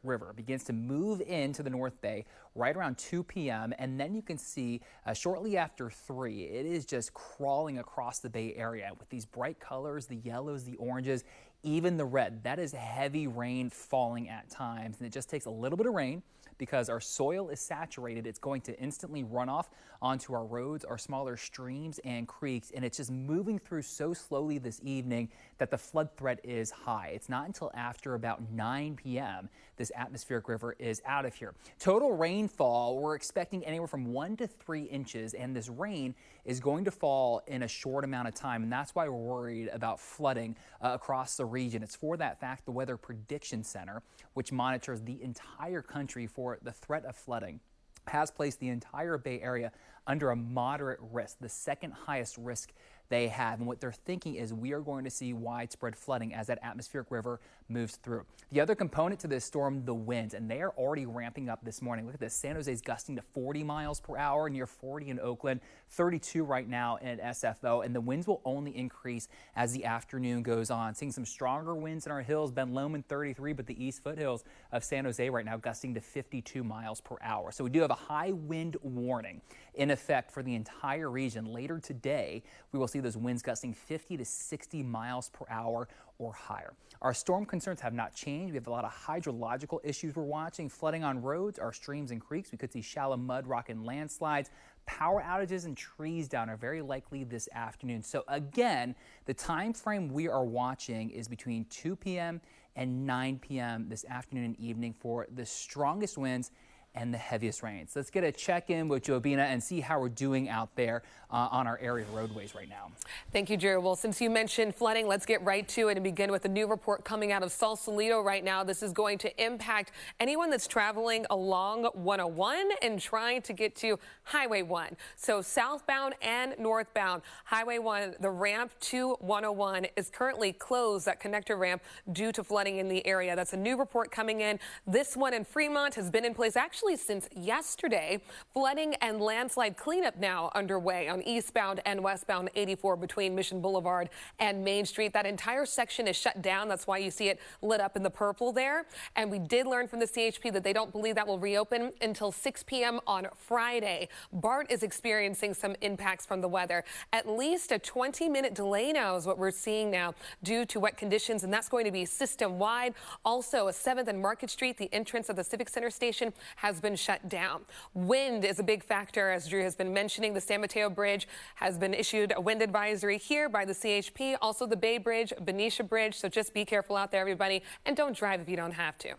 River begins to move into the North Bay right around 2 p.m. and then you can see shortly after 3, it is just crawling across the Bay Area with these bright colors, the yellows, the oranges, even the red. That is heavy rain falling at times, and it just takes a little bit of rain because our soil is saturated. It's going to instantly run off onto our roads, our smaller streams and creeks, and it's just moving through so slowly this evening that the flood threat is high. It's not until after about 9 p.m. this atmospheric river is out of here. Total rainfall, we're expecting anywhere from 1 to 3 inches, and this rain is going to fall in a short amount of time, and that's why we're worried about flooding across the region. It's for that fact the Weather Prediction Center, which monitors the entire country for the threat of flooding, has placed the entire Bay Area under a moderate risk, the second highest risk they have. And what they're thinking is we are going to see widespread flooding as that atmospheric river moves through. The other component to this storm, the winds, and they are already ramping up this morning. Look at this. San Jose's gusting to 40 miles per hour, near 40 in Oakland, 32 right now in SFO, and the winds will only increase as the afternoon goes on. Seeing some stronger winds in our hills, Ben Lomond 33, but the east foothills of San Jose right now gusting to 52 miles per hour. So we do have a high wind warning in effect for the entire region. Later today, we will see those winds gusting 50 to 60 miles per hour or higher. Our storm concerns have not changed. We have a lot of hydrological issues we're watching, flooding on roads, our streams and creeks. We could see shallow mud, rock, and landslides. Power outages and trees down are very likely this afternoon. So again, the time frame we are watching is between 2 p.m. and 9 p.m. this afternoon and evening for the strongest winds and the heaviest rains. Let's get a check-in with Jobina and see how we're doing out there on our area roadways right now. Thank you, Drew. Well, since you mentioned flooding, let's get right to it and begin with a new report coming out of Sausalito right now. This is going to impact anyone that's traveling along 101 and trying to get to Highway 1. So southbound and northbound, Highway 1, the ramp to 101 is currently closed, that connector ramp, due to flooding in the area. That's a new report coming in. This one in Fremont has been in place actually since yesterday. Flooding and landslide cleanup now underway on eastbound and westbound 84 between Mission Boulevard and Main Street. That entire section is shut down. That's why you see it lit up in the purple there. And we did learn from the CHP that they don't believe that will reopen until 6 p.m. on Friday. BART is experiencing some impacts from the weather. At least a 20-minute delay now is what we're seeing now due to wet conditions, and that's going to be system-wide. Also, a 7th and Market Street, the entrance of the Civic Center station, has been shut down. Wind is a big factor, as Drew has been mentioning. The San Mateo Bridge has been issued a wind advisory here by the CHP. Also the Bay Bridge, Benicia Bridge. So just be careful out there, everybody, and don't drive if you don't have to.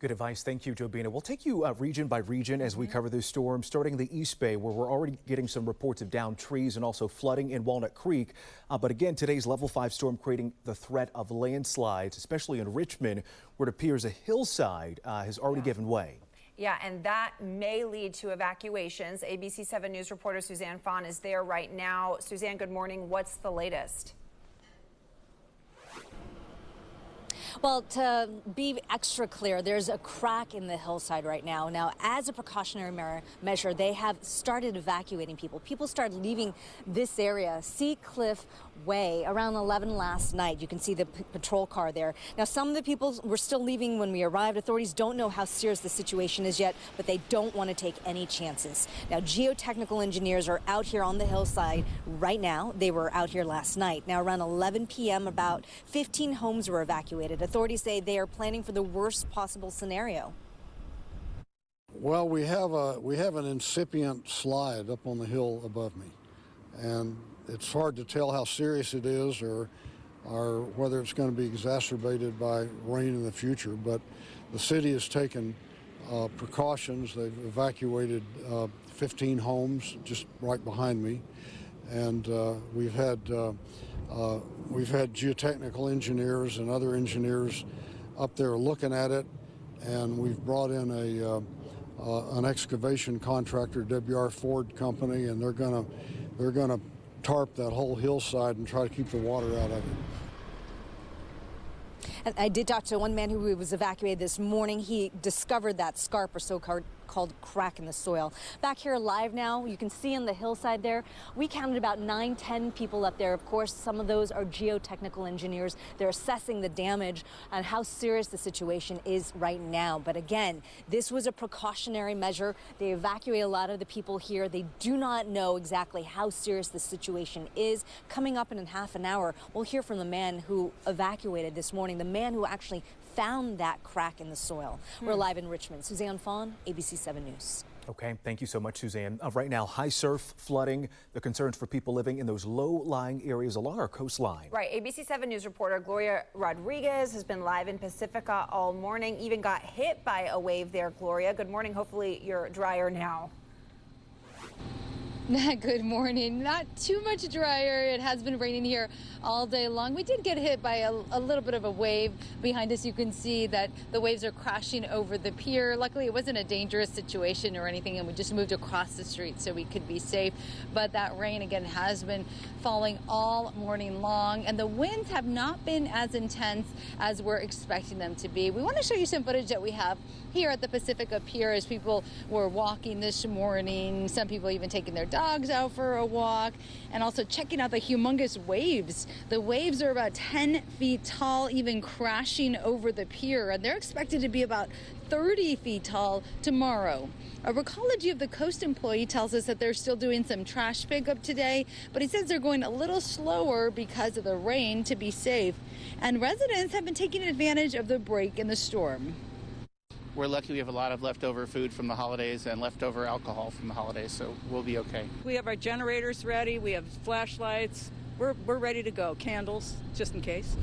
Good advice. Thank you, Jobina. We'll take you region by region as we cover those storms, starting in the East Bay, where we're already getting some reports of downed trees and also flooding in Walnut Creek. But again, today's level 5 storm creating the threat of landslides, especially in Richmond, where it appears a hillside has already given way. Yeah, and that may lead to evacuations. ABC7 News reporter Suzanne Fawn is there right now. Suzanne, good morning. What's the latest? Well, to be extra clear, there's a crack in the hillside right now. Now, as a precautionary measure, they have started evacuating people. People started leaving this area, Sea Cliff Way, around 11 last night. You can see the patrol car there. Now, some of the people were still leaving when we arrived. Authorities don't know how serious the situation is yet, but they don't want to take any chances. Now, geotechnical engineers are out here on the hillside right now. They were out here last night. Now, around 11 p.m., about 15 homes were evacuated. Authorities say they are planning for the worst possible scenario. Well, we have an incipient slide up on the hill above me, and it's hard to tell how serious it is or whether it's going to be exacerbated by rain in the future. But the city has taken precautions. They've evacuated 15 homes just right behind me, and we've had geotechnical engineers and other engineers up there looking at it, and we've brought in an excavation contractor, WR Ford Company, and they're gonna tarp that whole hillside and try to keep the water out of it. And I did talk to one man who was evacuated this morning. He discovered that scarp, or so-called called crack in the soil. Back here live now, you can see on the hillside there, we counted about 9-10 people up there. Of course, some of those are geotechnical engineers. They're assessing the damage and how serious the situation is right now. But again, this was a precautionary measure. They evacuate a lot of the people here. They do not know exactly how serious the situation is. Coming up in half an hour, we'll hear from the man who evacuated this morning, the man who actually found that crack in the soil. We're live in Richmond. Suzanne Fawn, ABC7 News. Okay, thank you so much, Suzanne. Right now, high surf, flooding, the concerns for people living in those low-lying areas along our coastline. Right, ABC7 News reporter Gloria Rodriguez has been live in Pacifica all morning, even got hit by a wave there. Gloria, good morning. Hopefully you're drier now. Good morning. Not too much drier. It has been raining here all day long. We did get hit by a little bit of a wave. Behind us, you can see that the waves are crashing over the pier. Luckily, it wasn't a dangerous situation or anything, and we just moved across the street so we could be safe. But that rain, again, has been falling all morning long, and the winds have not been as intense as we're expecting them to be. We want to show you some footage that we have here at the Pacifica Pier as people were walking this morning. Some people even taking their dogs out for a walk, and also checking out the humongous waves. The waves are about 10 feet tall, even crashing over the pier, and they're expected to be about 30 feet tall tomorrow. A Recology of the Coast employee tells us that they're still doing some trash pickup today, but he says they're going a little slower because of the rain to be safe. And residents have been taking advantage of the break in the storm. We're lucky we have a lot of leftover food from the holidays and leftover alcohol from the holidays, so we'll be okay. We have our generators ready, we have flashlights, we're ready to go, candles, just in case.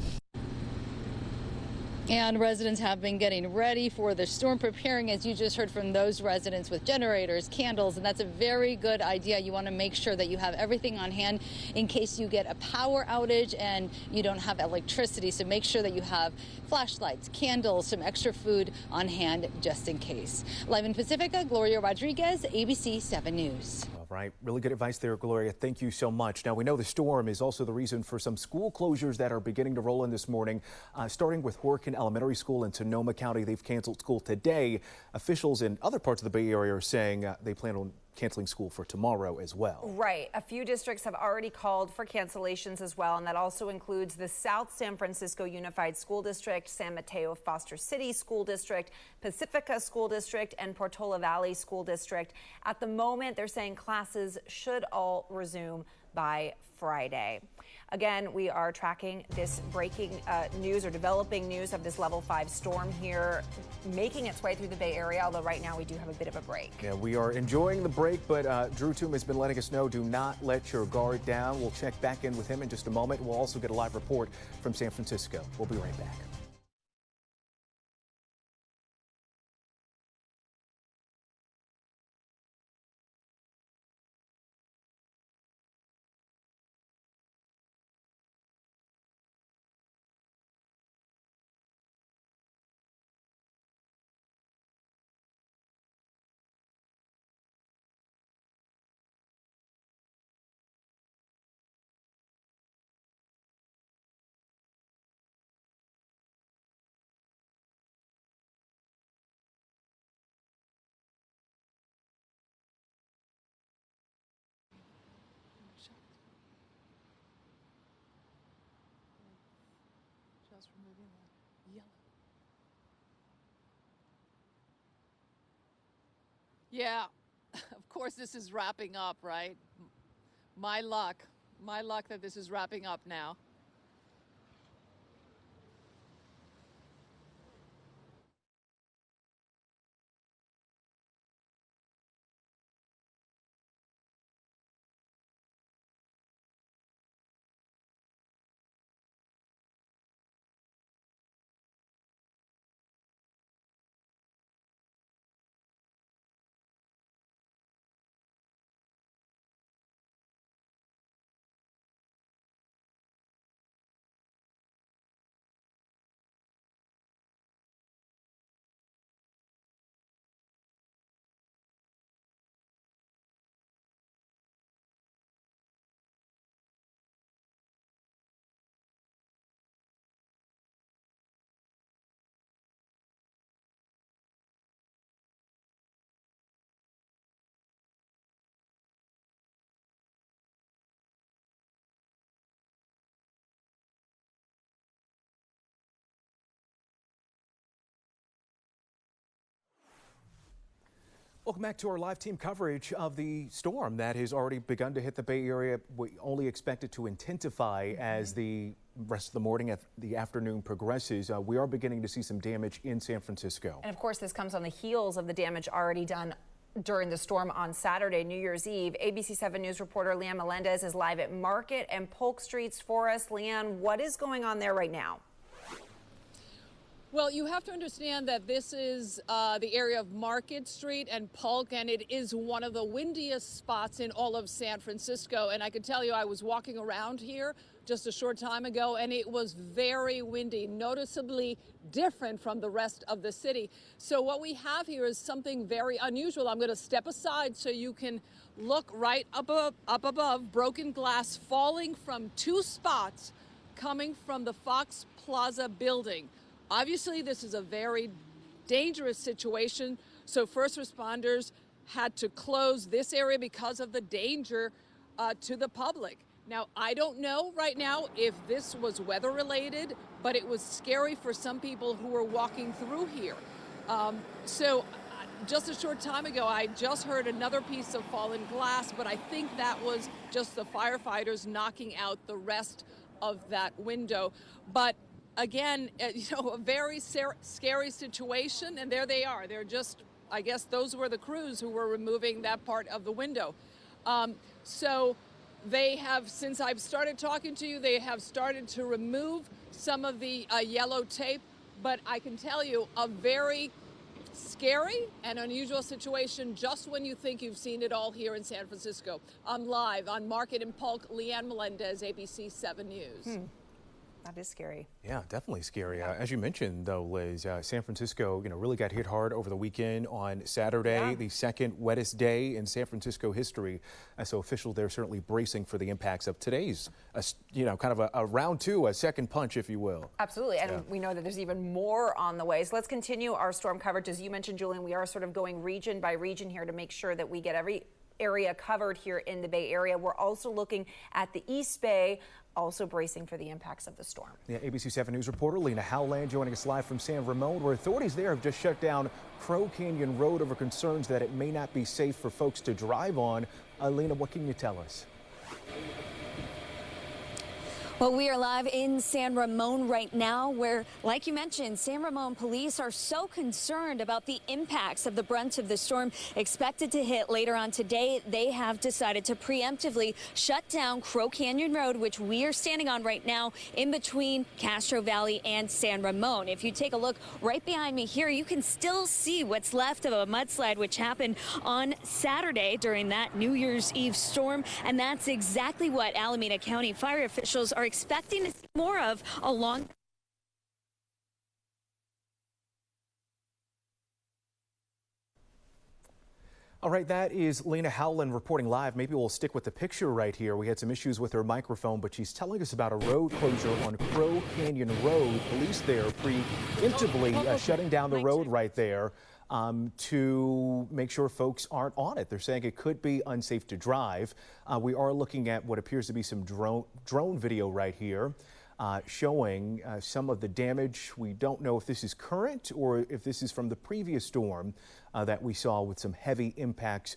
And residents have been getting ready for the storm, preparing, as you just heard from those residents, with generators, candles, and that's a very good idea. You want to make sure that you have everything on hand in case you get a power outage and you don't have electricity. So make sure that you have flashlights, candles, some extra food on hand just in case. Live in Pacifica, Gloria Rodriguez, ABC 7 News. All right, really good advice there, Gloria. Thank you so much. Now, we know the storm is also the reason for some school closures that are beginning to roll in this morning, starting with Horkin Elementary School in Sonoma County. They've canceled school today. Officials in other parts of the Bay Area are saying they plan on canceling school for tomorrow as well. Right. A few districts have already called for cancellations as well, and that also includes the South San Francisco Unified School District, San Mateo Foster City School District, Pacifica School District, and Portola Valley School District. At the moment, they're saying classes should all resume by Friday. Again, we are tracking this breaking news or developing news of this level 5 storm here making its way through the Bay Area, although right now we do have a bit of a break. Yeah, we are enjoying the break, but Drew Toom has been letting us know, do not let your guard down. We'll check back in with him in just a moment. We'll also get a live report from San Francisco. We'll be right back. Just removing the yellow. Yeah, of course this is wrapping up, right? My luck that this is wrapping up now. Welcome back to our live team coverage of the storm that has already begun to hit the Bay Area. We only expect it to intensify as the rest of the morning and the afternoon progresses. We are beginning to see some damage in San Francisco. And of course, this comes on the heels of the damage already done during the storm on Saturday, New Year's Eve. ABC7 News reporter Leanne Melendez is live at Market and Polk Streets for us. Leanne, what is going on there right now? Well, you have to understand that this is the area of Market Street and Polk, and it is one of the windiest spots in all of San Francisco. And I can tell you, I was walking around here just a short time ago, and it was very windy, noticeably different from the rest of the city. So what we have here is something very unusual. I'm going to step aside so you can look right up above, broken glass falling from two spots coming from the Fox Plaza building. Obviously, this is a very dangerous situation, so first responders had to close this area because of the danger to the public. Now, I don't know right now if this was weather related, but it was scary for some people who were walking through here. Just a short time ago, I just heard another piece of fallen glass, but I think that was just the firefighters knocking out the rest of that window. But again, a very scary situation, and there they are. They're just, I guess those were the crews who were removing that part of the window. So they have, since I've started talking to you, they have started to remove some of the yellow tape, but I can tell you a very scary and unusual situation just when you think you've seen it all here in San Francisco. I'm live on Market and Polk. Leanne Melendez, ABC7 News. That is scary. Yeah, definitely scary. As you mentioned, though, Liz, San Francisco, really got hit hard over the weekend on Saturday, the second wettest day in San Francisco history. So officials there certainly bracing for the impacts of today's, kind of a round two, a second punch, if you will. Absolutely. And we know that there's even more on the way. So let's continue our storm coverage. As you mentioned, Julian, we are sort of going region by region here to make sure that we get every area covered here in the Bay Area. We're also looking at the East Bay, also bracing for the impacts of the storm. Yeah, ABC7 News reporter Lena Howland joining us live from San Ramon, where authorities there have just shut down Crow Canyon Road over concerns that it may not be safe for folks to drive on. Lena, what can you tell us? Well, we are live in San Ramon right now where, like you mentioned, San Ramon police are so concerned about the impacts of the brunt of the storm expected to hit later on today. They have decided to preemptively shut down Crow Canyon Road, which we are standing on right now in between Castro Valley and San Ramon. If you take a look right behind me here, you can still see what's left of a mudslide which happened on Saturday during that New Year's Eve storm. And that's exactly what Alameda County fire officials are expecting to see more of along. All right, that is Lena Howland reporting live. Maybe we'll stick with the picture right here. We had some issues with her microphone, but she's telling us about a road closure on Crow Canyon Road. Police there preemptively shutting down the road right there to make sure folks aren't on it. They're saying it could be unsafe to drive. We are looking at what appears to be some drone video right here showing some of the damage. We don't know if this is current or if this is from the previous storm that we saw with some heavy impacts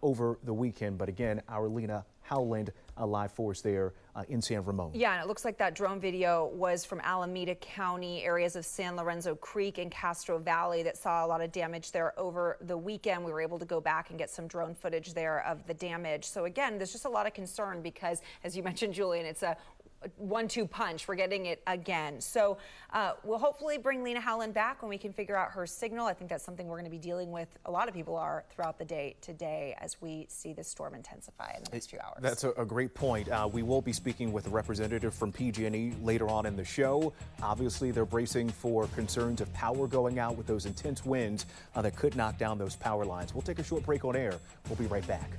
over the weekend. But again, our Lena Howland live for us there in San Ramon. Yeah, and it looks like that drone video was from Alameda County, areas of San Lorenzo Creek and Castro Valley that saw a lot of damage there over the weekend. We were able to go back and get some drone footage there of the damage. So again, there's just a lot of concern because, as you mentioned, Julian, it's a 1-2 punch. We're getting it again. So we'll hopefully bring Lena Howland back when we can figure out her signal. I think that's something we're going to be dealing with. A lot of people are throughout the day today as we see this storm intensify in the next few hours. That's a great point. We will be speaking with a representative from PG&E later on in the show. Obviously, they're bracing for concerns of power going out with those intense winds that could knock down those power lines. We'll take a short break on air. We'll be right back.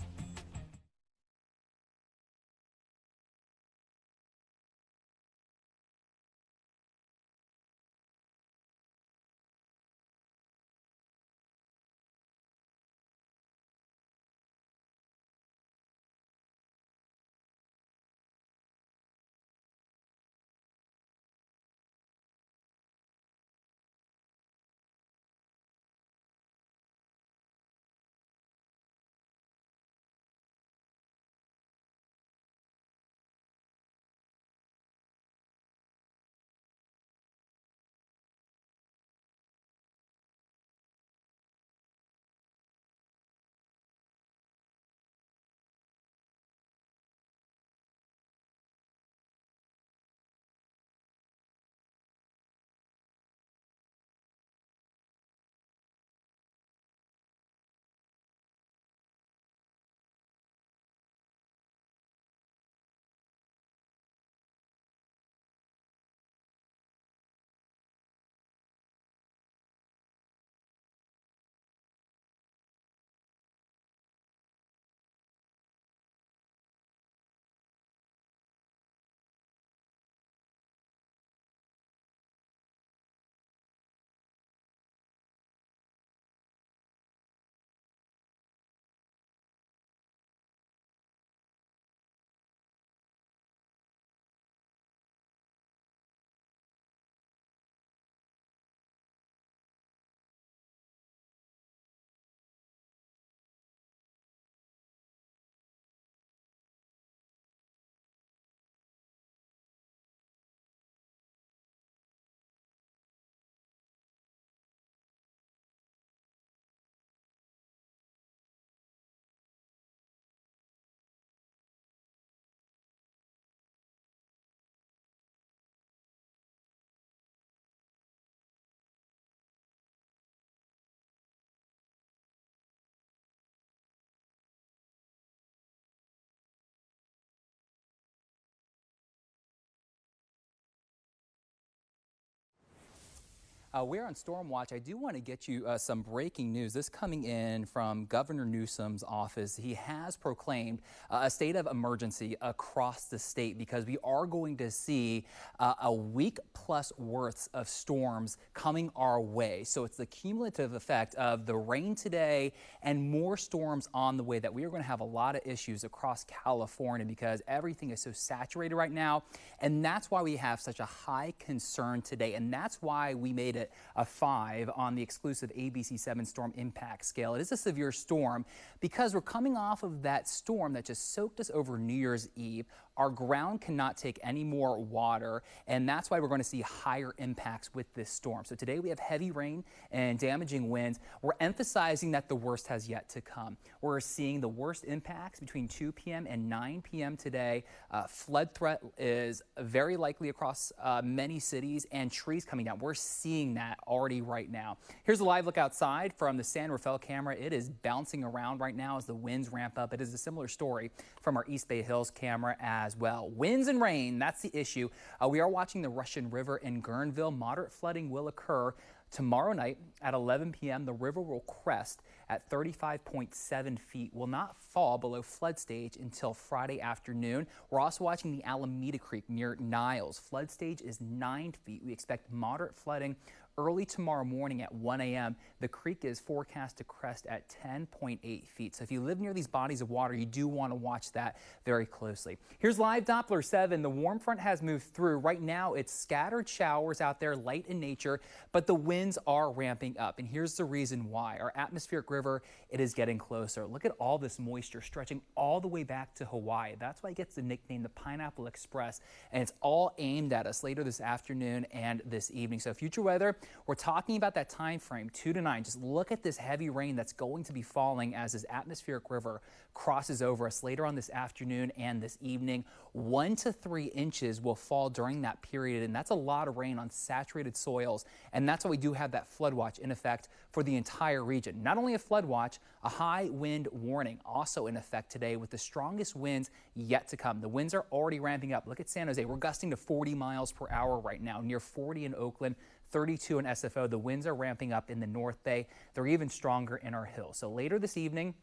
We're on Storm Watch. I do want to get you some breaking news. This coming in from Governor Newsom's office. He has proclaimed a state of emergency across the state because we are going to see a week plus worth of storms coming our way. So it's the cumulative effect of the rain today and more storms on the way that we are going to have a lot of issues across California because everything is so saturated right now. And that's why we have such a high concern today. And that's why we made it a 5 on the exclusive ABC7 storm impact scale. It is a severe storm because we're coming off of that storm that just soaked us over New Year's Eve. Our ground cannot take any more water, and that's why we're going to see higher impacts with this storm. So today we have heavy rain and damaging winds. We're emphasizing that the worst has yet to come. We're seeing the worst impacts between 2 p.m. and 9 p.m. today. Flood threat is very likely across many cities and trees coming down. We're seeing that already right now. Here's a live look outside from the San Rafael camera. It is bouncing around right now as the winds ramp up. It is a similar story from our East Bay Hills camera as well. Winds and rain, that's the issue. We are watching the Russian River in Guerneville. Moderate flooding will occur tomorrow night at 11 p.m. The river will crest at 35.7 feet, will not fall below flood stage until Friday afternoon. We're also watching the Alameda Creek near Niles. Flood stage is 9 feet. We expect moderate flooding early tomorrow morning at 1 a.m. The creek is forecast to crest at 10.8 feet. So if you live near these bodies of water, you do want to watch that very closely. Here's live Doppler 7. The warm front has moved through. Right now, it's scattered showers out there, light in nature, but the winds are ramping up. And here's the reason why. Our atmospheric river, it is getting closer. Look at all this moisture stretching all the way back to Hawaii. That's why it gets the nickname the Pineapple Express. And it's all aimed at us later this afternoon and this evening. So future weather, we're talking about that time frame, 2 to 9. Just look at this heavy rain that's going to be falling as this atmospheric river crosses over us later on this afternoon and this evening. 1 to 3 inches will fall during that period, and that's a lot of rain on saturated soils. And that's why we do have that flood watch in effect for the entire region. Not only a flood watch, a high wind warning also in effect today with the strongest winds yet to come. The winds are already ramping up. Look at San Jose. We're gusting to 40 miles per hour right now, near 40 in Oakland, 32 in SFO. The winds are ramping up in the North Bay. They're even stronger in our hills. So later this evening,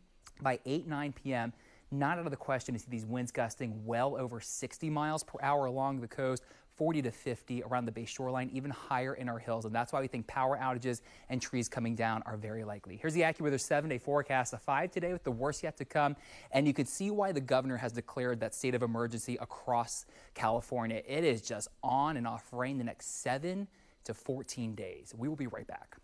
by 9 p.m., not out of the question to see these winds gusting well over 60 miles per hour along the coast, 40 to 50 around the Bay shoreline, even higher in our hills. And that's why we think power outages and trees coming down are very likely. Here's the AccuWeather 7-day forecast, a 5 today with the worst yet to come. And you can see why the governor has declared that state of emergency across California. It is just on and off rain the next 7 to 14 days. We will be right back.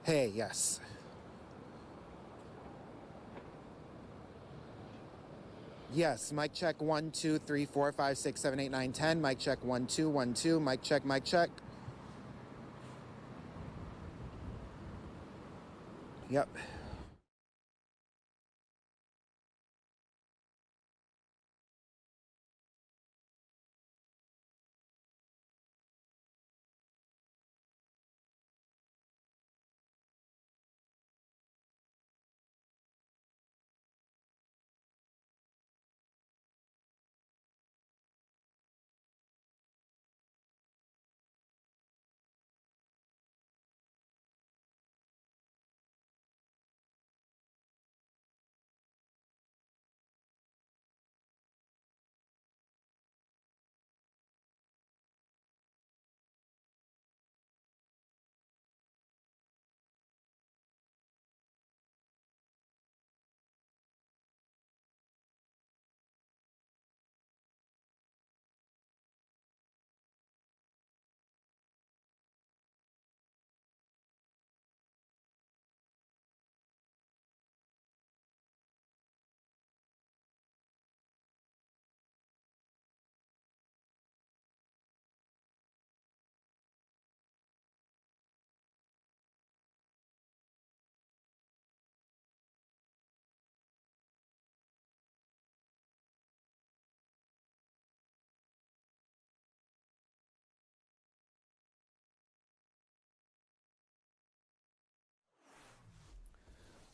Hey, yes. Yes, mic check 1, 2, 3, 4, 5, 6, 7, 8, 9, 10. Mic check 1, 2, 1, 2. Mic check, mic check. Yep.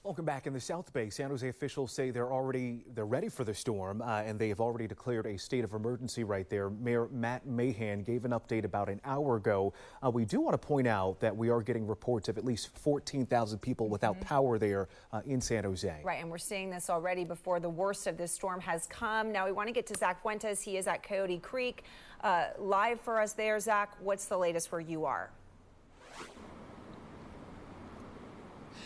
Welcome back. In the South Bay, San Jose officials say they're ready for the storm, and they have already declared a state of emergency right there. Mayor Matt Mahan gave an update about an hour ago. We do want to point out that we are getting reports of at least 14,000 people without power there in San Jose. Right, and we're seeing this already before the worst of this storm has come. Now we want to get to Zach Fuentes. He is at Coyote Creek live for us there. Zach, what's the latest where you are?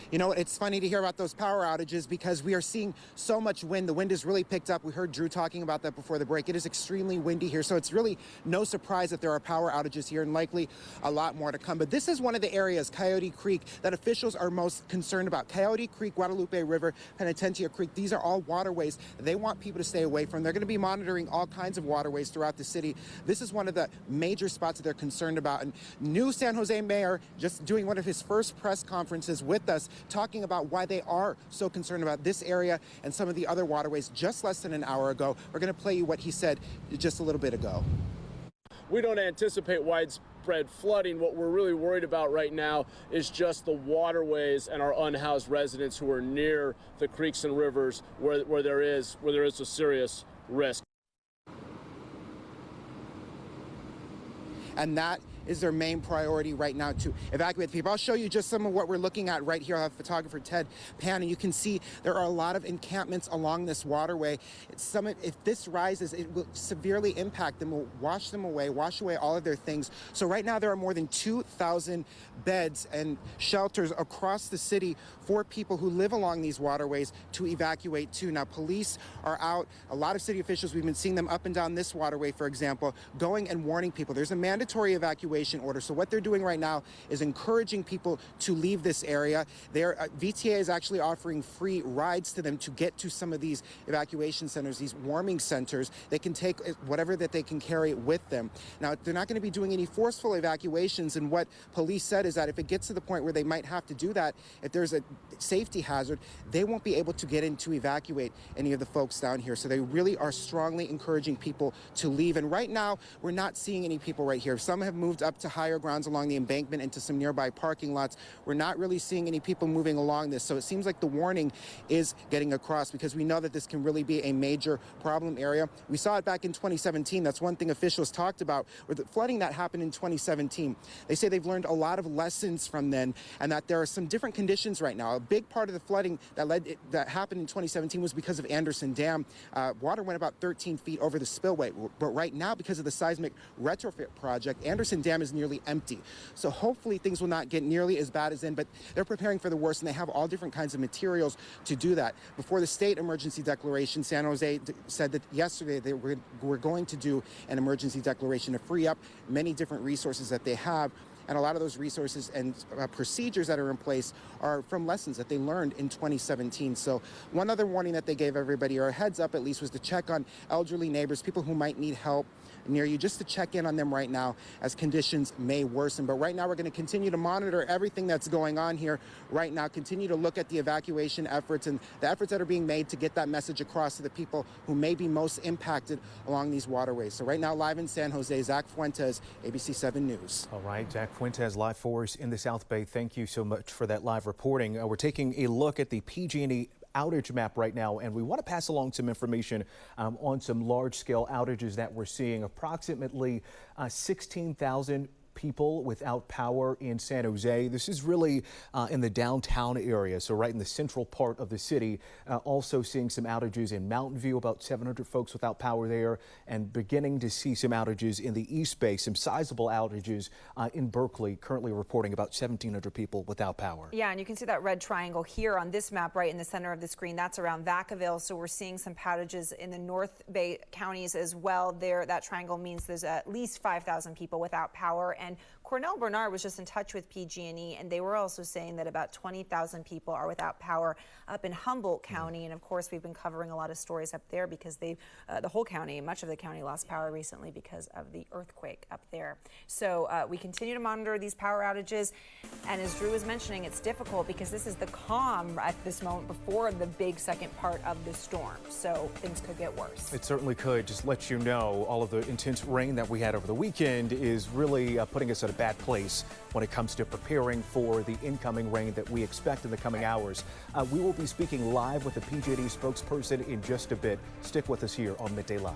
You know, it's funny to hear about those power outages because we are seeing so much wind. The wind has really picked up. We heard Drew talking about that before the break. It is extremely windy here, so it's really no surprise that there are power outages here and likely a lot more to come. But this is one of the areas, Coyote Creek, that officials are most concerned about. Coyote Creek, Guadalupe River, Penitentiary Creek, these are all waterways they want people to stay away from. They're going to be monitoring all kinds of waterways throughout the city. This is one of the major spots that they're concerned about. And new San Jose mayor just doing one of his first press conferences with us, talking about why they are so concerned about this area and some of the other waterways just less than an hour ago. We're going to play you what he said just a little bit ago. We don't anticipate widespread flooding. What we're really worried about right now is just the waterways and our unhoused residents who are near the creeks and rivers where there is a serious risk. And that is their main priority right now, to evacuate people. I'll show you just some of what we're looking at right here. I'll have photographer Ted Pan, and you can see there are a lot of encampments along this waterway. If this rises, it will severely impact them, will wash them away, wash away all of their things. So right now there are more than 2,000 beds and shelters across the city for people who live along these waterways to evacuate to. Now, police are out. A lot of city officials, we've been seeing them up and down this waterway, for example, going and warning people. There's a mandatory evacuation order. So what they're doing right now is encouraging people to leave this area. VTA is actually offering free rides to them to get to some of these evacuation centers, these warming centers. They can take whatever that they can carry with them. Now, they're not going to be doing any forceful evacuations, and what police said is that if it gets to the point where they might have to do that, if there's a safety hazard, they won't be able to get in to evacuate any of the folks down here. So they really are strongly encouraging people to leave. And right now, we're not seeing any people right here. Some have moved up to higher grounds along the embankment into some nearby parking lots. We're not really seeing any people moving along this. So it seems like the warning is getting across, because we know that this can really be a major problem area. We saw it back in 2017. That's one thing officials talked about, or the flooding that happened in 2017. They say they've learned a lot of lessons from then, and that there are some different conditions right now. A big part of the flooding that happened in 2017 was because of Anderson Dam. Water went about 13 feet over the spillway. But right now, because of the seismic retrofit project, Anderson Dam is nearly empty. So hopefully things will not get nearly as bad as then, but they're preparing for the worst, and they have all different kinds of materials to do that. Before the state emergency declaration, San Jose said that yesterday they were going to do an emergency declaration to free up many different resources that they have. And a lot of those resources and procedures that are in place are from lessons that they learned in 2017. So one other warning that they gave everybody, or a heads up at least, was to check on elderly neighbors, people who might need help near you, just to check in on them right now as conditions may worsen. But right now we're going to continue to monitor everything that's going on here right now, continue to look at the evacuation efforts and the efforts that are being made to get that message across to the people who may be most impacted along these waterways. So right now, live in San Jose, Zach Fuentes, ABC7 News. All right, Zach Fuentes live for us in the South Bay. Thank you so much for that live reporting. We're taking a look at the PG&E outage map right now, and we want to pass along some information on some large-scale outages that we're seeing. Approximately 16,000 people without power in San Jose. This is really in the downtown area, so right in the central part of the city. Also seeing some outages in Mountain View, about 700 folks without power there, and beginning to see some outages in the East Bay, some sizable outages in Berkeley, currently reporting about 1,700 people without power. Yeah, and you can see that red triangle here on this map right in the center of the screen. That's around Vacaville, so we're seeing some outages in the North Bay counties as well. There, that triangle means there's at least 5,000 people without power. And Cornell Bernard was just in touch with PG&E, and they were also saying that about 20,000 people are without power up in Humboldt County. And of course, we've been covering a lot of stories up there because the whole county, much of the county, lost power recently because of the earthquake up there. So we continue to monitor these power outages. And as Drew was mentioning, it's difficult because this is the calm at this moment before the big second part of the storm. So things could get worse. It certainly could. Just let you know, all of the intense rain that we had over the weekend is really putting us at a bad place when it comes to preparing for the incoming rain that we expect in the coming hours. We will be speaking live with the PG&E spokesperson in just a bit. Stick with us here on Midday Live.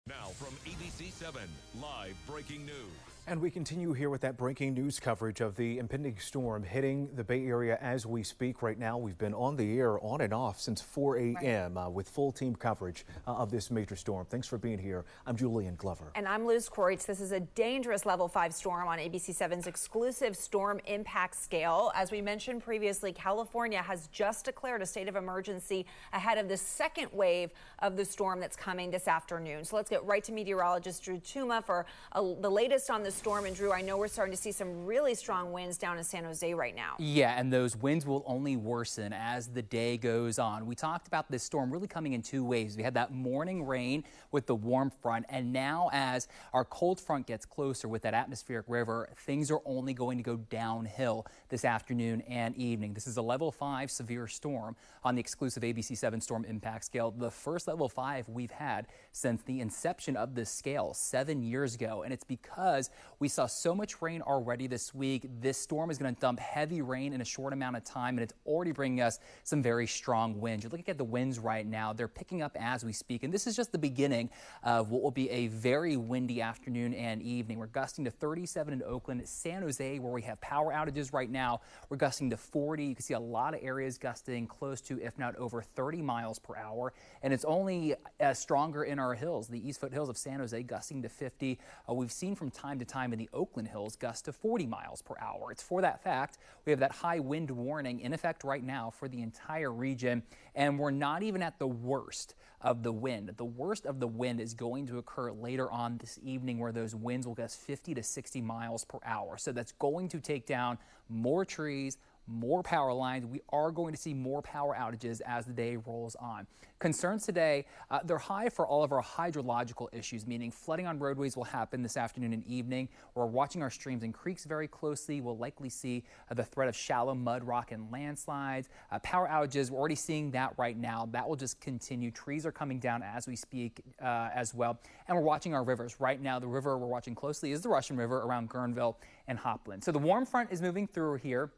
Now from ABC7, live breaking news. And we continue here with that breaking news coverage of the impending storm hitting the Bay Area as we speak right now. We've been on the air on and off since 4 a.m. With full team coverage of this major storm. Thanks for being here. I'm Julian Glover. And I'm Liz Quaritch. This is a dangerous level 5 storm on ABC7's exclusive storm impact scale. As we mentioned previously, California has just declared a state of emergency ahead of the second wave of the storm that's coming this afternoon. So let's get right to meteorologist Drew Tuma for the latest on the storm. And Drew, I know we're starting to see some really strong winds down in San Jose right now. Yeah, and those winds will only worsen as the day goes on. We talked about this storm really coming in 2 waves. We had that morning rain with the warm front, and now as our cold front gets closer with that atmospheric river, things are only going to go downhill this afternoon and evening. This is a level 5 severe storm on the exclusive ABC7 storm impact scale, the first level 5 we've had since the inception of this scale 7 years ago. And it's because we saw so much rain already this week. This storm is going to dump heavy rain in a short amount of time, and it's already bringing us some very strong winds. You're looking at the winds right now. They're picking up as we speak, and this is just the beginning of what will be a very windy afternoon and evening. We're gusting to 37 in Oakland, San Jose, where we have power outages right now. We're gusting to 40. You can see a lot of areas gusting close to, if not over 30 miles per hour, and it's only stronger in our hills. The East Foothills of San Jose gusting to 50. We've seen from time to time in the Oakland Hills, gusts to 40 miles per hour. It's for that fact we have that high wind warning in effect right now for the entire region, and we're not even at the worst of the wind. The worst of the wind is going to occur later on this evening, where those winds will gust 50 to 60 miles per hour. So that's going to take down more trees, more power lines. We are going to see more power outages as the day rolls on. Concerns today, they're high for all of our hydrological issues, meaning flooding on roadways will happen this afternoon and evening. We're watching our streams and creeks very closely. We'll likely see the threat of shallow mud, rock, and landslides. Power outages, we're already seeing that right now. That will just continue. Trees are coming down as we speak as well. And we're watching our rivers. Right now, the river we're watching closely is the Russian River around Guerneville and Hopland. So the warm front is moving through here.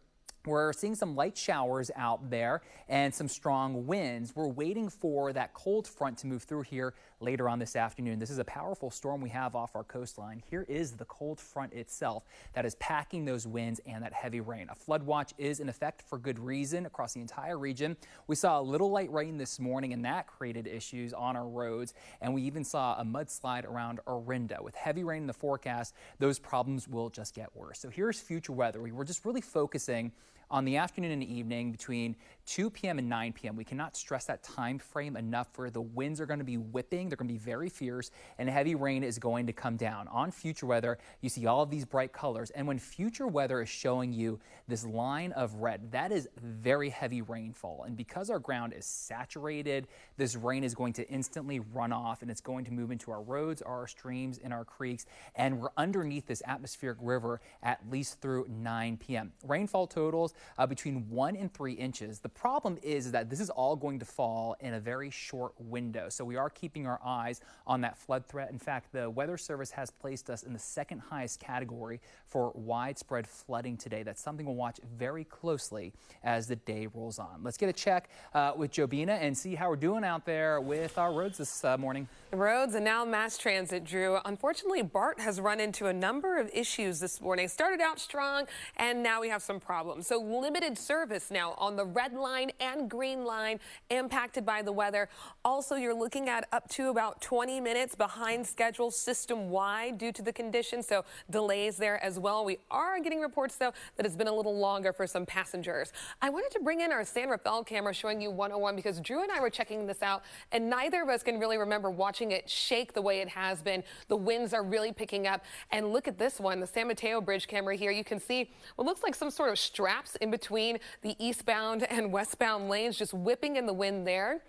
We're seeing some light showers out there and some strong winds. We're waiting for that cold front to move through here later on this afternoon. This is a powerful storm we have off our coastline. Here is the cold front itself that is packing those winds and that heavy rain. A flood watch is in effect for good reason across the entire region. We saw a little light rain this morning, and that created issues on our roads. And we even saw a mudslide around Orinda. With heavy rain in the forecast, those problems will just get worse. So here's future weather. We're just really focusing on the afternoon and evening between 2 p.m. and 9 p.m. We cannot stress that time frame enough, where the winds are going to be whipping. They're going to be very fierce, and heavy rain is going to come down. On future weather, you see all of these bright colors. And when future weather is showing you this line of red, that is very heavy rainfall. And because our ground is saturated, this rain is going to instantly run off, and it's going to move into our roads, our streams, and our creeks. And we're underneath this atmospheric river at least through 9 p.m. Rainfall totals between 1 and 3 inches. The problem is that this is all going to fall in a very short window. So we are keeping our eyes on that flood threat. In fact, the Weather Service has placed us in the second highest category for widespread flooding today. That's something we'll watch very closely as the day rolls on. Let's get a check with Jobina and see how we're doing out there with our roads this morning. The roads and now mass transit, Drew. Unfortunately, BART has run into a number of issues this morning. Started out strong, and now we have some problems. So limited service now on the red line and green line, impacted by the weather. Also, you're looking at up to about 20 minutes behind schedule system-wide due to the conditions, so delays there as well. We are getting reports, though, that it's been a little longer for some passengers. I wanted to bring in our San Rafael camera showing you 101 because Drew and I were checking this out, and neither of us can really remember watching it shake the way it has been. The winds are really picking up. And look at this one, the San Mateo Bridge camera here. You can see what looks like some sort of straps in between the eastbound and westbound lanes, just whipping in the wind there.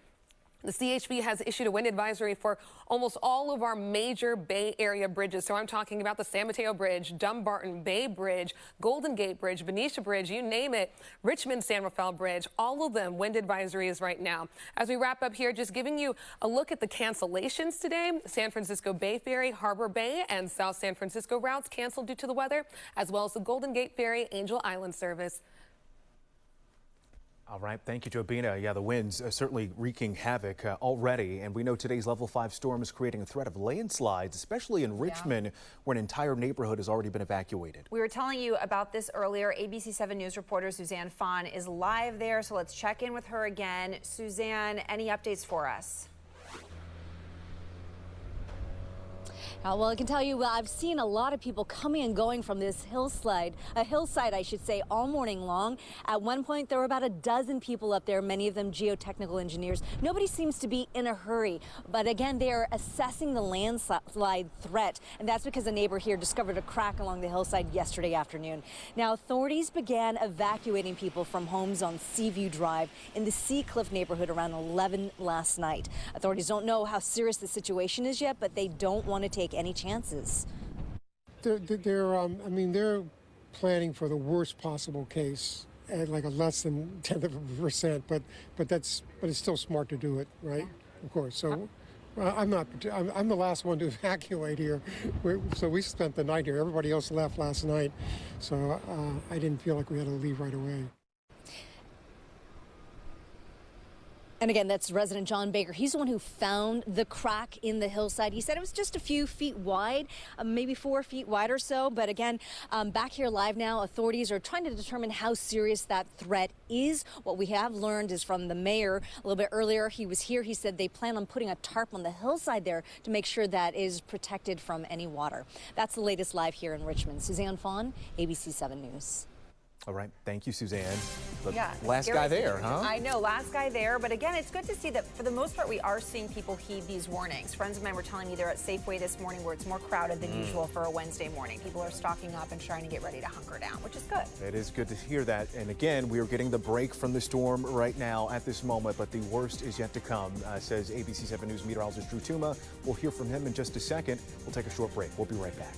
The CHP has issued a wind advisory for almost all of our major Bay Area bridges. So I'm talking about the San Mateo Bridge, Dumbarton Bay Bridge, Golden Gate Bridge, Benicia Bridge, you name it, Richmond San Rafael Bridge, all of them wind advisories right now. As we wrap up here, just giving you a look at the cancellations today. San Francisco Bay Ferry, Harbor Bay, and South San Francisco routes canceled due to the weather, as well as the Golden Gate Ferry, Angel Island service. All right. Thank you, Jobina. Yeah, the winds certainly wreaking havoc already. And we know today's level 5 storm is creating a threat of landslides, especially in Richmond, where an entire neighborhood has already been evacuated. We were telling you about this earlier. ABC7 News reporter Suzanne Fawn is live there, so let's check in with her again. Suzanne, any updates for us? Well, I can tell you, I've seen a lot of people coming and going from this hillside, I should say, all morning long. At one point, there were about a dozen people up there, many of them geotechnical engineers. Nobody seems to be in a hurry. But again, they are assessing the landslide threat. And that's because a neighbor here discovered a crack along the hillside yesterday afternoon. Now, authorities began evacuating people from homes on Seaview Drive in the Seacliff neighborhood around 11 last night. Authorities don't know how serious the situation is yet, but they don't want to take any chances. They're planning for the worst possible case at like a less than 10%, but it's still smart to do it, right? Of course. So I'm the last one to evacuate here. So we spent the night here. Everybody else left last night. So I didn't feel like we had to leave right away. And again, that's resident John Baker. He's the one who found the crack in the hillside. He said it was just a few feet wide, maybe 4 feet wide or so. But again, back here live now, authorities are trying to determine how serious that threat is. What we have learned is from the mayor a little bit earlier. He was here. He said they plan on putting a tarp on the hillside there to make sure that is protected from any water. That's the latest live here in Richmond. Suzanne Fawn, ABC7 News. All right. Thank you, Suzanne. But Yeah, last guy there, huh? I know, last guy there. But again, it's good to see that for the most part, we are seeing people heed these warnings. Friends of mine were telling me they're at Safeway this morning where it's more crowded than usual for a Wednesday morning. People are stocking up and trying to get ready to hunker down, which is good. It is good to hear that. And again, we are getting the break from the storm right now at this moment, but the worst is yet to come, says ABC7 News meteorologist Drew Tuma. We'll hear from him in just a second. We'll take a short break. We'll be right back.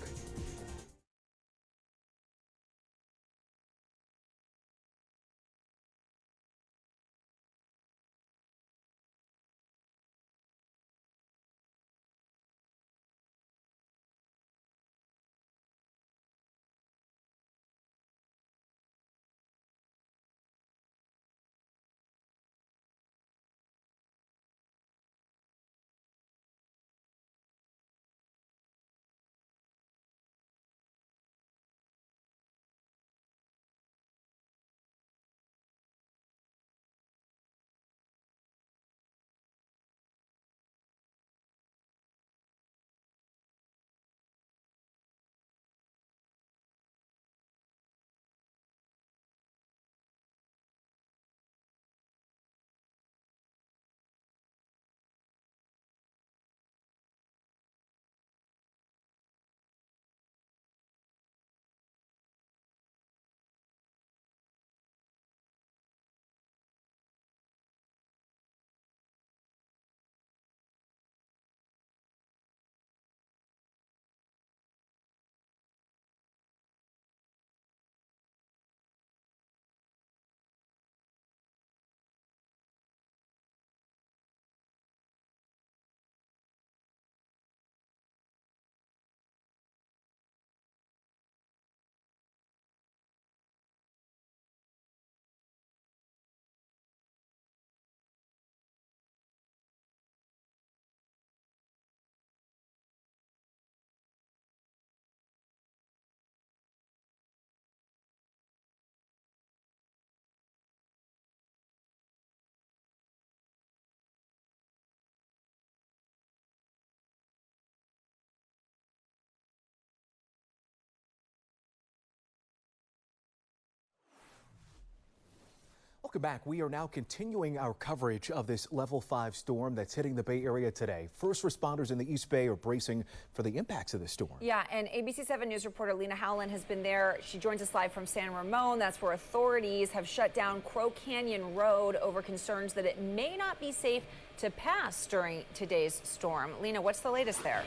Welcome back. We are now continuing our coverage of this level 5 storm that's hitting the Bay Area today. First responders in the East Bay are bracing for the impacts of this storm. Yeah, and ABC7 News reporter Lena Howland has been there. She joins us live from San Ramon. That's where authorities have shut down Crow Canyon Road over concerns that it may not be safe to pass during today's storm. Lena, what's the latest there?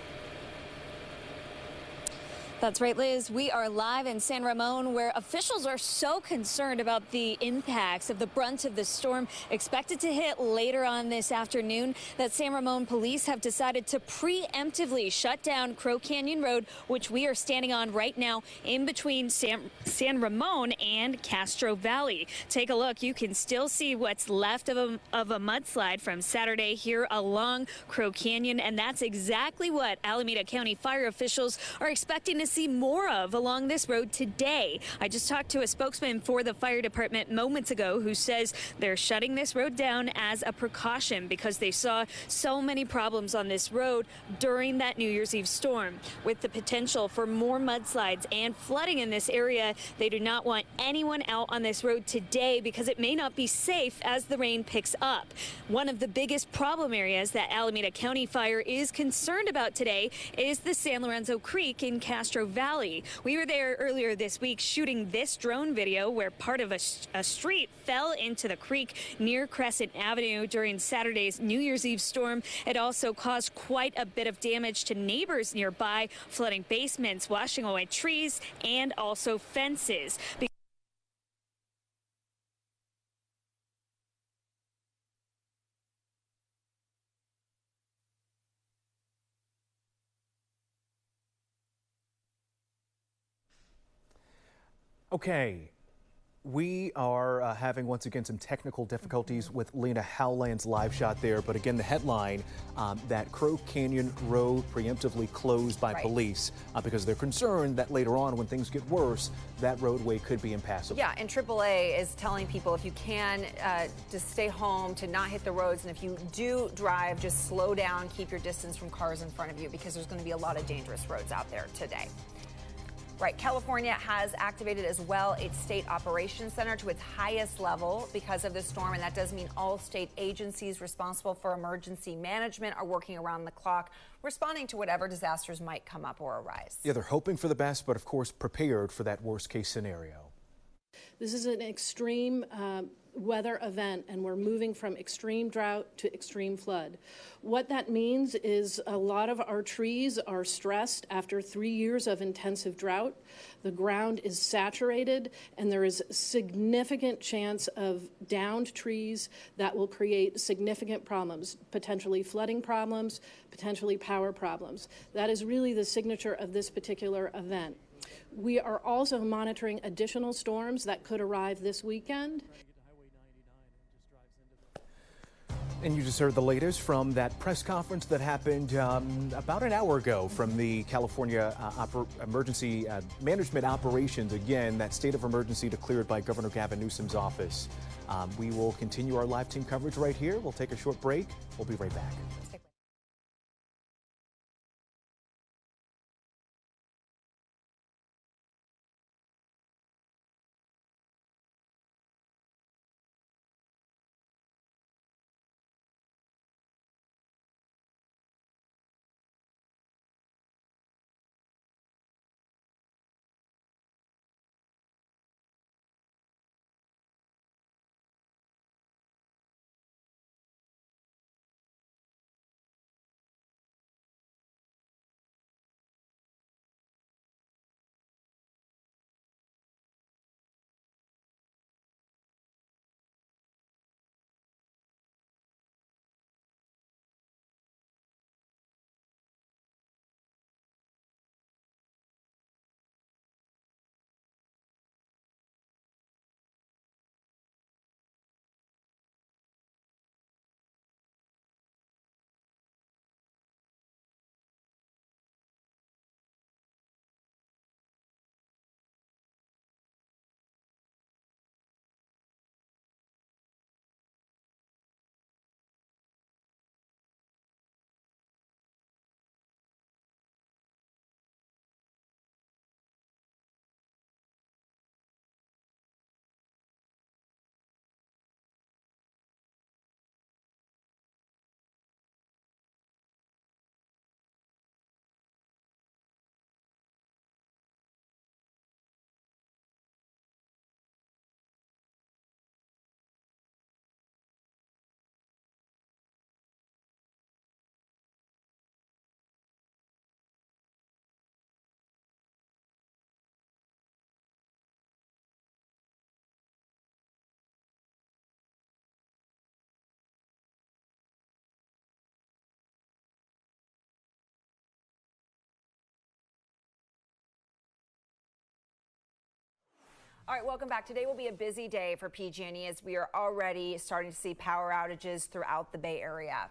That's right, Liz. We are live in San Ramon, where officials are so concerned about the impacts of the brunt of the storm expected to hit later on this afternoon that San Ramon police have decided to preemptively shut down Crow Canyon Road, which we are standing on right now in between San Ramon and Castro Valley. Take a look. You can still see what's left of a mudslide from Saturday here along Crow Canyon, and that's exactly what Alameda County fire officials are expecting to see more of along this road today. I just talked to a spokesman for the fire department moments ago who says they're shutting this road down as a precaution because they saw so many problems on this road during that New Year's Eve storm. With the potential for more mudslides and flooding in this area, they do not want anyone out on this road today because it may not be safe as the rain picks up. One of the biggest problem areas that Alameda County Fire is concerned about today is the San Lorenzo Creek in Castro Valley. We were there earlier this week shooting this drone video where part of a street fell into the creek near Crescent Avenue during Saturday's New Year's Eve storm. It also caused quite a bit of damage to neighbors nearby, flooding basements, washing away trees, and also fences. Okay, We are having once again some technical difficulties with Lena Howland's live shot there. But again, the headline that Crow Canyon Road preemptively closed by police because they're concerned that later on when things get worse, that roadway could be impassable. Yeah, and AAA is telling people if you can just stay home, to not hit the roads. And if you do drive, just slow down, keep your distance from cars in front of you because there's going to be a lot of dangerous roads out there today. Right, California has activated as well its state operations center to its highest level because of this storm, and that does mean all state agencies responsible for emergency management are working around the clock, responding to whatever disasters might come up or arise. Yeah, they're hoping for the best, but of course prepared for that worst case scenario. This is an extreme weather event, and we're moving from extreme drought to extreme flood. What that means is a lot of our trees are stressed after 3 years of intensive drought. The ground is saturated, and there is significant chance of downed trees that will create significant problems, potentially flooding problems, potentially power problems. That is really the signature of this particular event. We are also monitoring additional storms that could arrive this weekend. And you just heard the latest from that press conference that happened about an hour ago from the California Emergency Management Operations. Again, that state of emergency declared by Governor Gavin Newsom's office. We will continue our live team coverage right here. We'll take a short break. We'll be right back. All right, welcome back. Today will be a busy day for PG&E as we are already starting to see power outages throughout the Bay Area.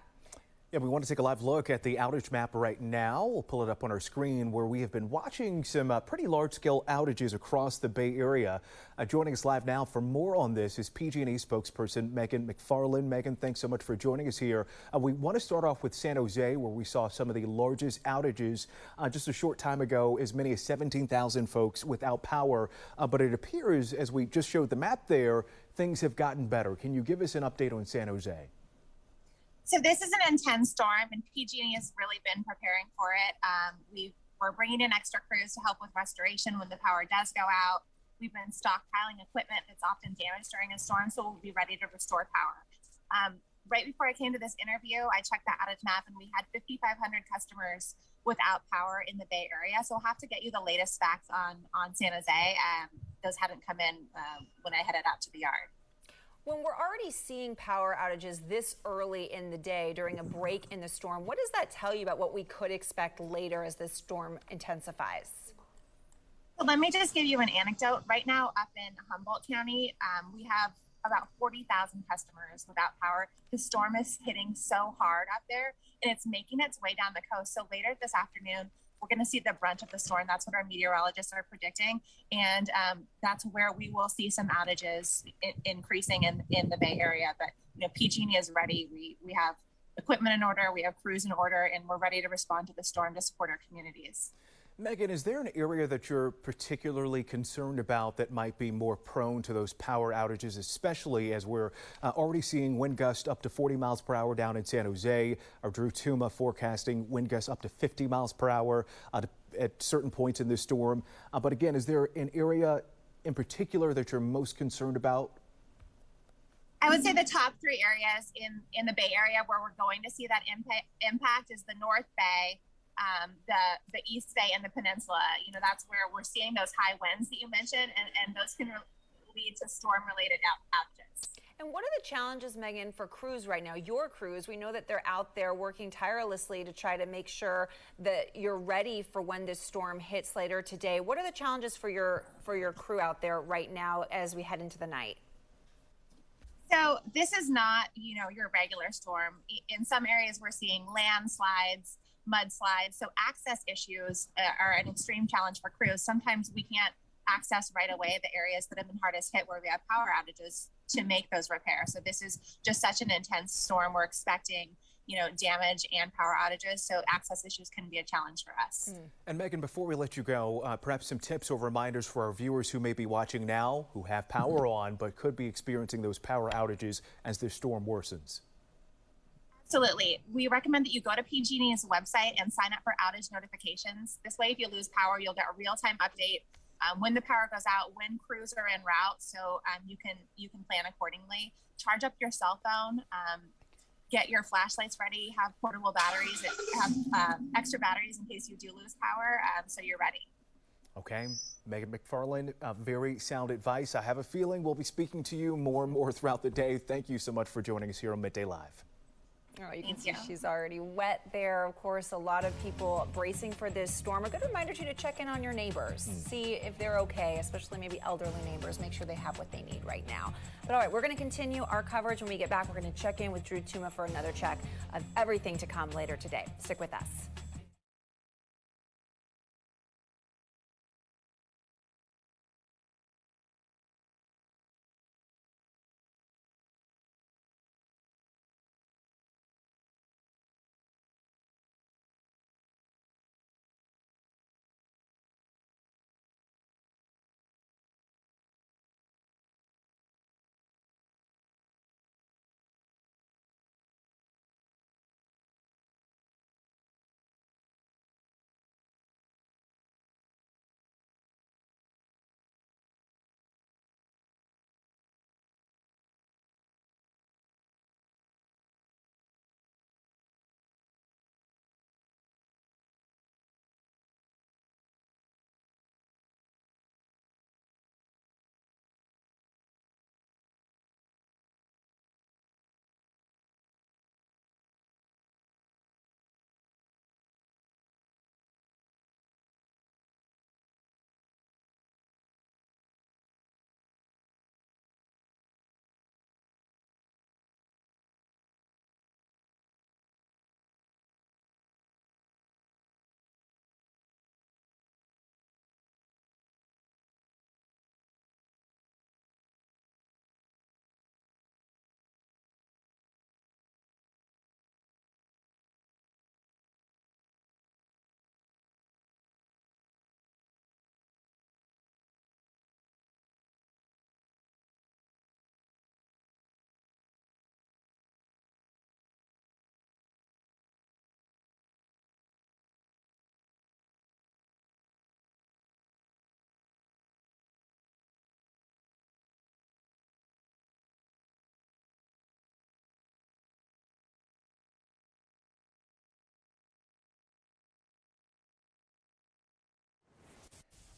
Yeah, we want to take a live look at the outage map right now. We'll pull it up on our screen where we have been watching some pretty large-scale outages across the Bay Area. Joining us live now for more on this is PG&E spokesperson Megan McFarland. Megan, thanks so much for joining us here. We want to start off with San Jose, where we saw some of the largest outages just a short time ago, as many as 17,000 folks without power. But it appears, as we just showed the map there, things have gotten better. Can you give us an update on San Jose? So this is an intense storm, and PG&E has really been preparing for it. We're bringing in extra crews to help with restoration when the power does go out. We've been stockpiling equipment that's often damaged during a storm, so we'll be ready to restore power. Right before I came to this interview, I checked the outage map, and we had 5,500 customers without power in the Bay Area. So I'll have to get you the latest facts on San Jose. Those hadn't come in when I headed out to the yard. When we're already seeing power outages this early in the day during a break in the storm, what does that tell you about what we could expect later as this storm intensifies? So let me just give you an anecdote. Right now up in Humboldt County, we have about 40,000 customers without power. The storm is hitting so hard up there and it's making its way down the coast. So later this afternoon, we're going to see the brunt of the storm. That's what our meteorologists are predicting. And that's where we will see some outages increasing in the Bay Area. But PG&E is ready. We have equipment in order, we have crews in order, and we're ready to respond to the storm to support our communities. Megan, is there an area that you're particularly concerned about that might be more prone to those power outages, especially as we're already seeing wind gusts up to 40 miles per hour down in San Jose? Our Drew Tuma forecasting wind gusts up to 50 miles per hour at certain points in this storm. But again, is there an area in particular that you're most concerned about? I would say the top three areas in the Bay Area where we're going to see that impact is the North Bay, the East Bay, and the Peninsula. That's where we're seeing those high winds that you mentioned, and those can lead to storm-related outages. And what are the challenges, Megan, for crews right now? Your crews, we know that they're out there working tirelessly to try to make sure that you're ready for when this storm hits later today. What are the challenges for your crew out there right now as we head into the night? So this is not, your regular storm. In some areas, we're seeing landslides, mudslides. So access issues are an extreme challenge for crews. Sometimes we can't access right away the areas that have been hardest hit where we have power outages to make those repairs. So this is just such an intense storm. We're expecting damage and power outages, so access issues can be a challenge for us. And Megan, before we let you go, perhaps some tips or reminders for our viewers who may be watching now, who have power on, but could be experiencing those power outages as this storm worsens. Absolutely. We recommend that you go to PG&E's website and sign up for outage notifications. This way, if you lose power, you'll get a real-time update when the power goes out, when crews are en route, so you can plan accordingly. Charge up your cell phone. Get your flashlights ready, have portable batteries, have extra batteries in case you do lose power, so you're ready. Okay, Megan McFarland, very sound advice. I have a feeling we'll be speaking to you more and more throughout the day. Thank you so much for joining us here on Midday Live. Oh, you can see she's already wet there. Of course, a lot of people bracing for this storm. A good reminder to check in on your neighbors, see if they're okay, especially maybe elderly neighbors. Make sure they have what they need right now. But all right, we're going to continue our coverage. When we get back, we're going to check in with Drew Tuma for another check of everything to come later today. Stick with us.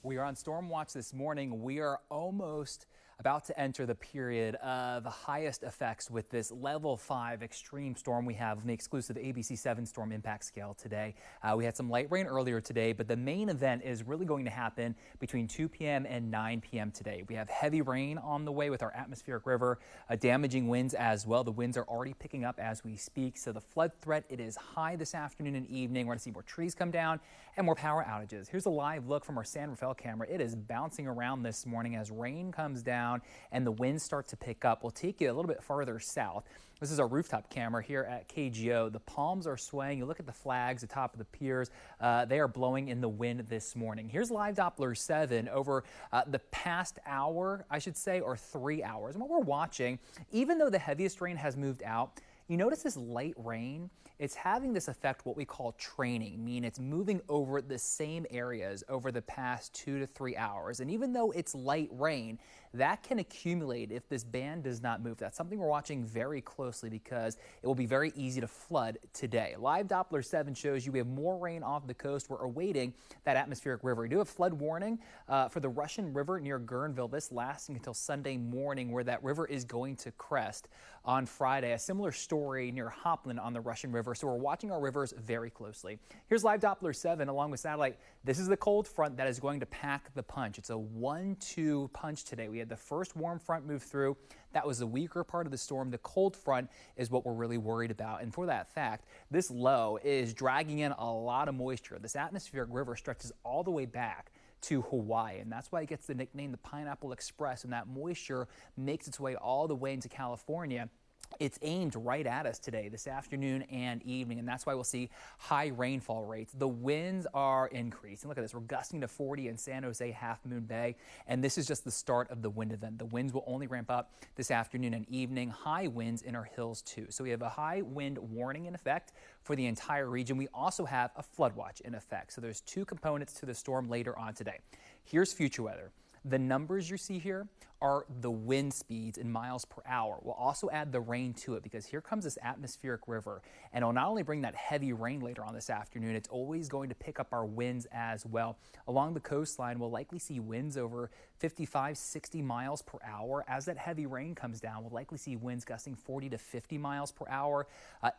We are on Storm Watch this morning. We are almost about to enter the period of highest effects with this level 5 extreme storm we have on the exclusive ABC7 storm impact scale today. We had some light rain earlier today, but the main event is really going to happen between 2 p.m. and 9 p.m. today. We have heavy rain on the way with our atmospheric river, damaging winds as well. The winds are already picking up as we speak, so the flood threat, it is high this afternoon and evening. We're going to see more trees come down and more power outages. Here's a live look from our San Rafael camera. It is bouncing around this morning as rain comes down and the winds start to pick up. We'll take you a little bit further south. This is our rooftop camera here at KGO. The palms are swaying. You look at the flags atop of the piers. They are blowing in the wind this morning. Here's live Doppler 7 over the past hour, I should say, or 3 hours. And what we're watching, even though the heaviest rain has moved out, you notice this light rain, it's having this effect, what we call training, meaning it's moving over the same areas over the past 2 to 3 hours. And even though it's light rain, that can accumulate if this band does not move. That's something we're watching very closely because it will be very easy to flood today. Live Doppler 7 shows you we have more rain off the coast. We're awaiting that atmospheric river. We do have flood warning for the Russian River near Guerneville, this lasting until Sunday morning, where that river is going to crest on Friday. A similar story near Hopland on the Russian River. So we're watching our rivers very closely. Here's live Doppler 7 along with satellite. This is the cold front that is going to pack the punch. It's a 1-2 punch today. We had the first warm front move through. That was the weaker part of the storm. The cold front is what we're really worried about. And for that fact, this low is dragging in a lot of moisture. This atmospheric river stretches all the way back to Hawaii, and that's why it gets the nickname the Pineapple Express, and that moisture makes its way all the way into California. It's aimed right at us today, this afternoon and evening, and that's why we'll see high rainfall rates. The winds are increasing. Look at this. We're gusting to 40 in San Jose, Half Moon Bay, and this is just the start of the wind event. The winds will only ramp up this afternoon and evening. High winds in our hills, too. So we have a high wind warning in effect for the entire region. We also have a flood watch in effect. So there's two components to the storm later on today. Here's future weather. The numbers you see here are the wind speeds in miles per hour. We'll also add the rain to it because here comes this atmospheric river, and it'll not only bring that heavy rain later on this afternoon, it's always going to pick up our winds as well. Along the coastline, we'll likely see winds over 55, 60 miles per hour. As that heavy rain comes down, we'll likely see winds gusting 40 to 50 miles per hour.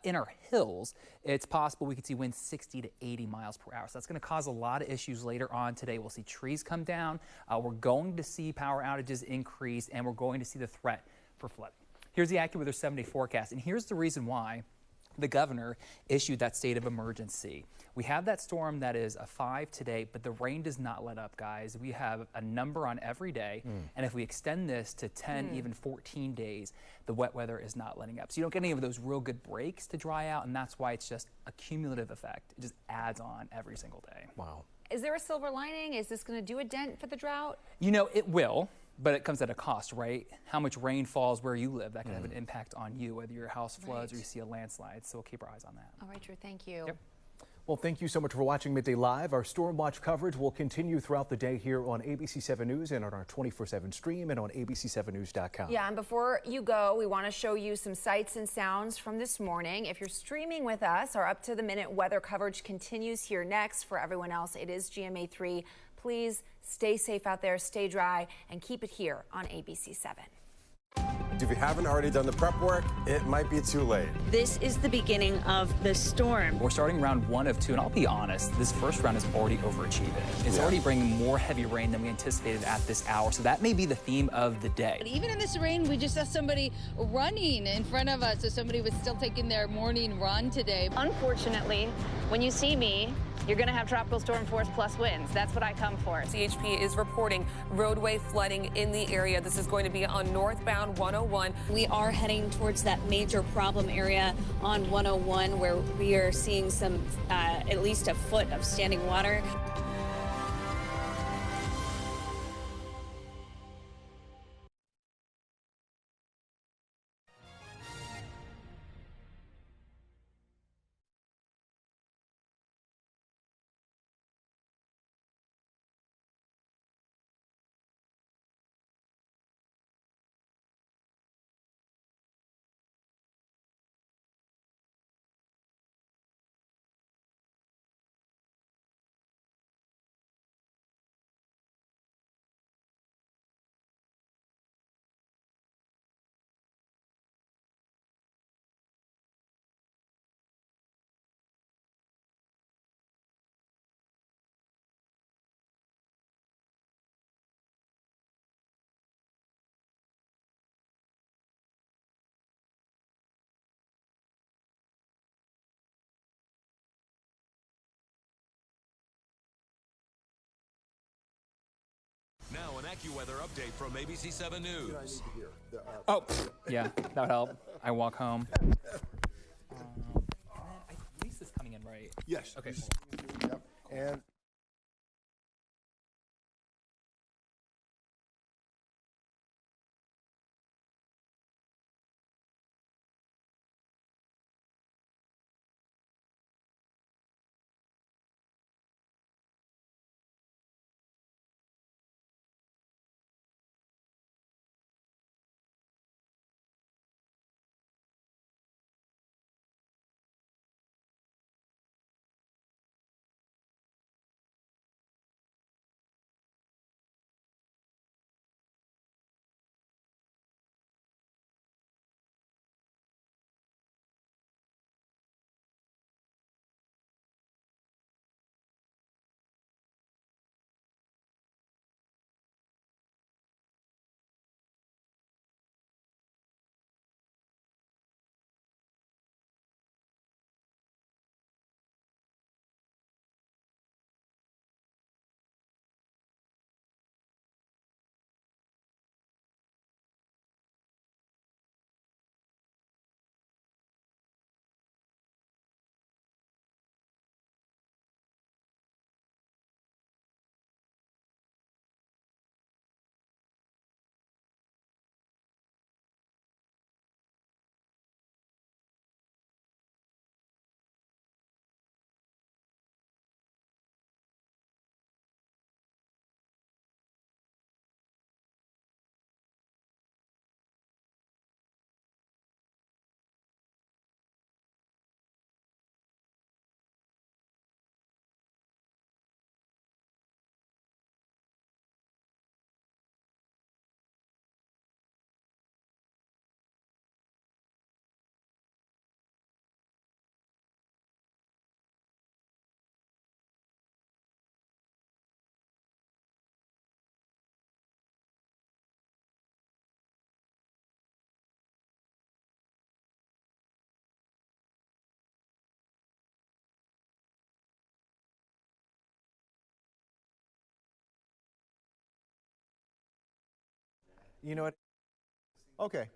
In our hills, it's possible we could see winds 60 to 80 miles per hour. So that's going to cause a lot of issues later on today. We'll see trees come down. We're going to see power outages increase, and we're going to see the threat for flooding. Here's the AccuWeather 7-day forecast, and here's the reason why the governor issued that state of emergency. We have that storm that is a 5 today, but the rain does not let up, guys. We have a number on every day, and if we extend this to 10, even 14 days, the wet weather is not letting up. So you don't get any of those real good breaks to dry out, and that's why it's just a cumulative effect. It just adds on every single day. Wow. Is there a silver lining? Is this going to do a dent for the drought? You know, it will, but it comes at a cost, right? How much rain falls where you live, that can have an impact on you, whether your house floods or you see a landslide. So we'll keep our eyes on that. All right, Drew, thank you. Yep. Well, thank you so much for watching Midday Live. Our Storm Watch coverage will continue throughout the day here on ABC7 News and on our 24/7 stream and on ABC7News.com. Yeah, and before you go, we want to show you some sights and sounds from this morning. If you're streaming with us, our up-to-the-minute weather coverage continues here next. For everyone else, it is GMA3. Please stay safe out there, stay dry, and keep it here on ABC7. If you haven't already done the prep work, it might be too late. This is the beginning of the storm. We're starting round 1 of 2, and I'll be honest, this first round is already overachieving. It's already bringing more heavy rain than we anticipated at this hour, so that may be the theme of the day. But even in this rain, we just saw somebody running in front of us, so somebody was still taking their morning run today. Unfortunately, when you see me, you're going to have tropical storm force plus winds. That's what I come for. CHP is reporting roadway flooding in the area. This is going to be on northbound 101. We are heading towards that major problem area on 101 where we are seeing some, at least a foot of standing water. an AccuWeather update from ABC7 News. Oh, yeah, that would help. I walk home. And then Lisa's coming in, right? Yes. Okay. Yep. And you know what? Okay.